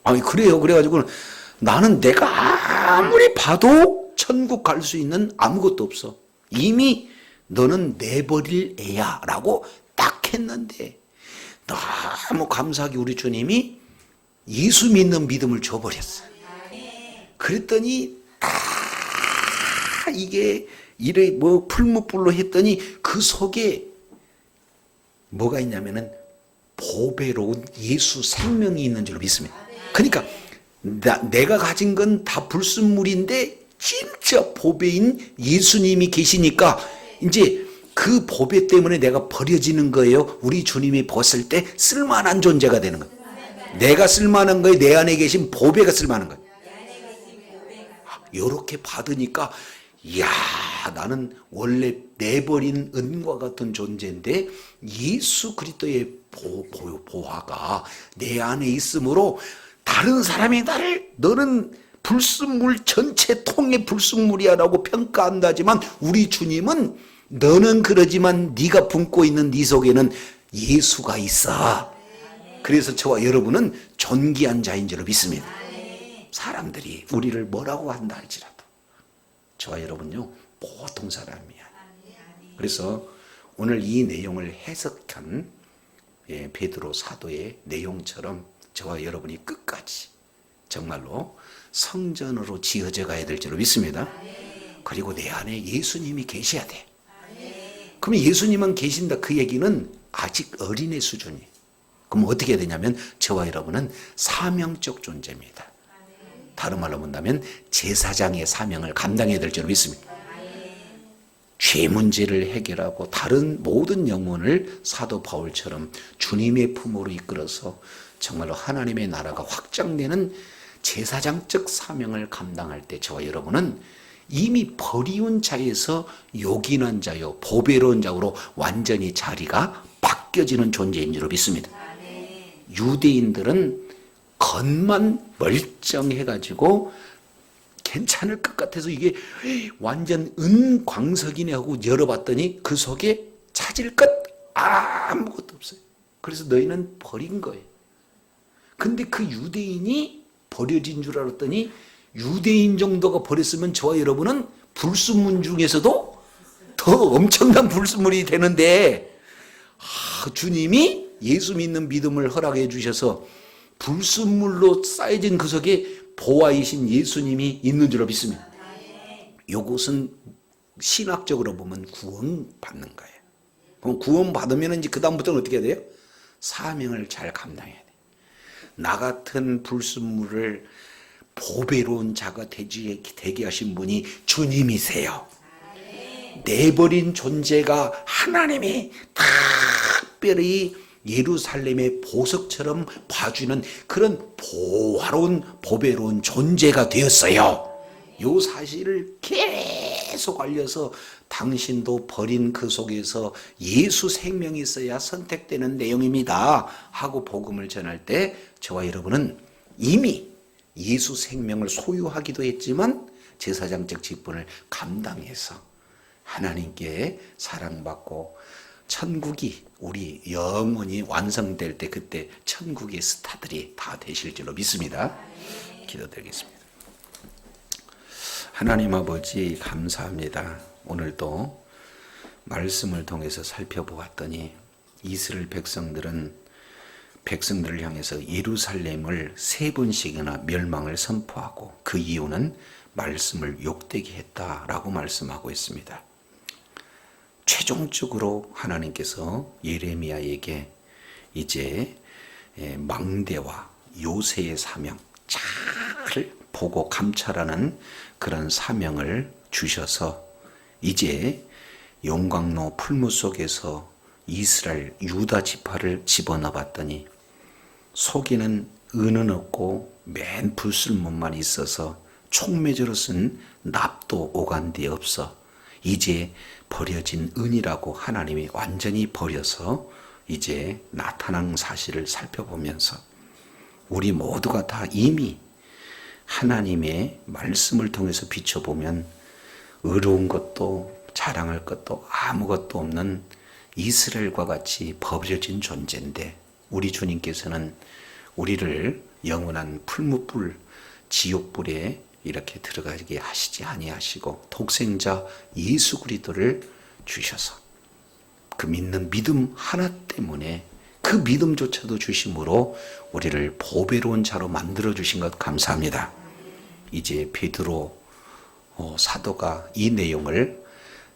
[SPEAKER 1] 아니 그래요. 그래가지고 나는 내가 아무리 봐도 천국 갈 수 있는 아무것도 없어. 이미 너는 내버릴 애야 라고 딱 했는데 너무 감사하게 우리 주님이 예수 믿는 믿음을 줘버렸어. 그랬더니 이게 이래 뭐 풀무불로 했더니 그 속에 뭐가 있냐면은 보배로운 예수 생명이 있는 줄로 믿습니다. 그러니까 내가 가진 건 다 불순물인데 진짜 보배인 예수님이 계시니까 이제 그 보배 때문에 내가 버려지는 거예요. 우리 주님이 벗을 때 쓸만한 존재가 되는 거예요. 내가 쓸만한 거예요. 내 안에 계신 보배가 쓸만한 거예요. 이렇게 받으니까 이야, 나는 원래 내버린 은과 같은 존재인데 예수 그리스도의 보화가 내 안에 있으므로 다른 사람이 너는 불순물 전체 통의 불순물이야 라고 평가한다지만 우리 주님은 너는 그러지만 네가 품고 있는 네 속에는 예수가 있어. 그래서 저와 여러분은 존귀한 자인 줄로 믿습니다. 사람들이 우리를 뭐라고 한다 할지라도 저와 여러분요 보통 사람이야. 그래서 오늘 이 내용을 해석한 베드로 사도의 내용처럼 저와 여러분이 끝까지 정말로 성전으로 지어져 가야 될 줄로 믿습니다. 그리고 내 안에 예수님이 계셔야 돼. 그러면 예수님은 계신다 그 얘기는 아직 어린애 수준이에요. 그럼 어떻게 해야 되냐면 저와 여러분은 사명적 존재입니다. 다른 말로 본다면 제사장의 사명을 감당해야 될 줄로 믿습니다. 죄 문제를 해결하고 다른 모든 영혼을 사도 바울처럼 주님의 품으로 이끌어서 정말로 하나님의 나라가 확장되는 제사장적 사명을 감당할 때 저와 여러분은 이미 버리운 자에서 요긴한 자요 보배로운 자로 완전히 자리가 바뀌어지는 존재인 줄로 믿습니다. 유대인들은 겉만 멀쩡해가지고 괜찮을 것 같아서 이게 완전 은광석이네 하고 열어봤더니 그 속에 찾을 것 아무것도 없어요. 그래서 너희는 버린 거예요. 근데 그 유대인이 버려진 줄 알았더니 유대인 정도가 버렸으면 저와 여러분은 불순물 중에서도 더 엄청난 불순물이 되는데 주님이 예수 믿는 믿음을 허락해 주셔서 불순물로 쌓여진 그 속에 보화이신 예수님이 있는 줄로 믿습니다. 이것은 신학적으로 보면 구원받는 거예요. 그럼 구원받으면 이제 그 다음부터는 어떻게 해야 돼요? 사명을 잘 감당해야 돼요. 나 같은 불순물을 보배로운 자가 되게 하신 분이 주님이세요. 내버린 존재가 하나님이 특별히 예루살렘의 보석처럼 봐주는 그런 보화로운 보배로운 존재가 되었어요. 이 사실을 계속 알려서 당신도 버린 그 속에서 예수 생명이 있어야 선택되는 내용입니다 하고 복음을 전할 때 저와 여러분은 이미 예수 생명을 소유하기도 했지만 제사장적 직분을 감당해서 하나님께 사랑받고 천국이 우리 영원히 완성될 때 그때 천국의 스타들이 다 되실 줄로 믿습니다. 기도드리겠습니다. 하나님 아버지 감사합니다. 오늘도 말씀을 통해서 살펴보았더니 이스라엘 백성들을 향해서 예루살렘을 3번씩이나 멸망을 선포하고 그 이유는 말씀을 욕되게 했다라고 말씀하고 있습니다. 최종적으로 하나님께서 예레미야에게 이제 망대와 요새의 사명 잘 보고 감찰하는 그런 사명을 주셔서 이제 용광로 풀무 속에서 이스라엘 유다 지파를 집어넣어 봤더니 속에는 은은 없고 맨 불순물만 있어서 촉매제로 쓴 납도 오간데 없어 이제 버려진 은이라고 하나님이 완전히 버려서 이제 나타난 사실을 살펴보면서 우리 모두가 다 이미 하나님의 말씀을 통해서 비춰보면 의로운 것도 자랑할 것도 아무것도 없는 이스라엘과 같이 버려진 존재인데 우리 주님께서는 우리를 영원한 풀무불 지옥불에 이렇게 들어가게 하시지 아니하시고 독생자 예수 그리스도를 주셔서 그 믿는 믿음 하나 때문에 그 믿음조차도 주심으로 우리를 보배로운 자로 만들어 주신 것 감사합니다. 이제 베드로 사도가 이 내용을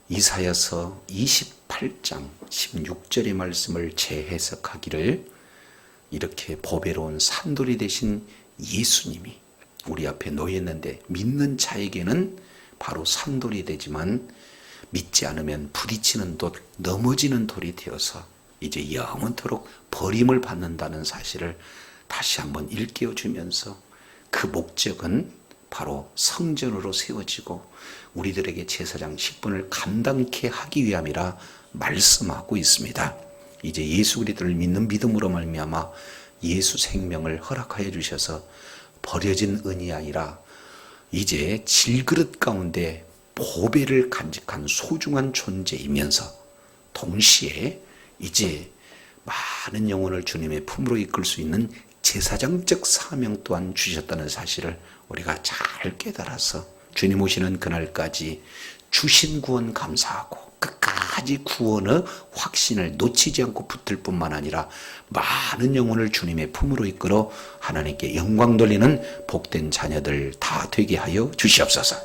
[SPEAKER 1] 이사야서 28장 16절의 말씀을 재해석하기를 이렇게 보배로운 산돌이 되신 예수님이 우리 앞에 놓였는데 믿는 자에게는 바로 산돌이 되지만 믿지 않으면 부딪히는 돌, 넘어지는 돌이 되어서 이제 영원토록 버림을 받는다는 사실을 다시 한번 일깨워 주면서 그 목적은 바로 성전으로 세워지고 우리들에게 제사장 직분을 감당케 하기 위함이라 말씀하고 있습니다. 이제 예수 그리스도를 믿는 믿음으로 말미암아 예수 생명을 허락하여 주셔서 버려진 은이 아니라 이제 질그릇 가운데 보배를 간직한 소중한 존재이면서 동시에 이제 많은 영혼을 주님의 품으로 이끌 수 있는 제사장적 사명 또한 주셨다는 사실을 우리가 잘 깨달아서 주님 오시는 그날까지 주신 구원 감사하고 끝까지 구원의 확신을 놓치지 않고 붙을 뿐만 아니라 많은 영혼을 주님의 품으로 이끌어 하나님께 영광 돌리는 복된 자녀들 다 되게 하여 주시옵소서.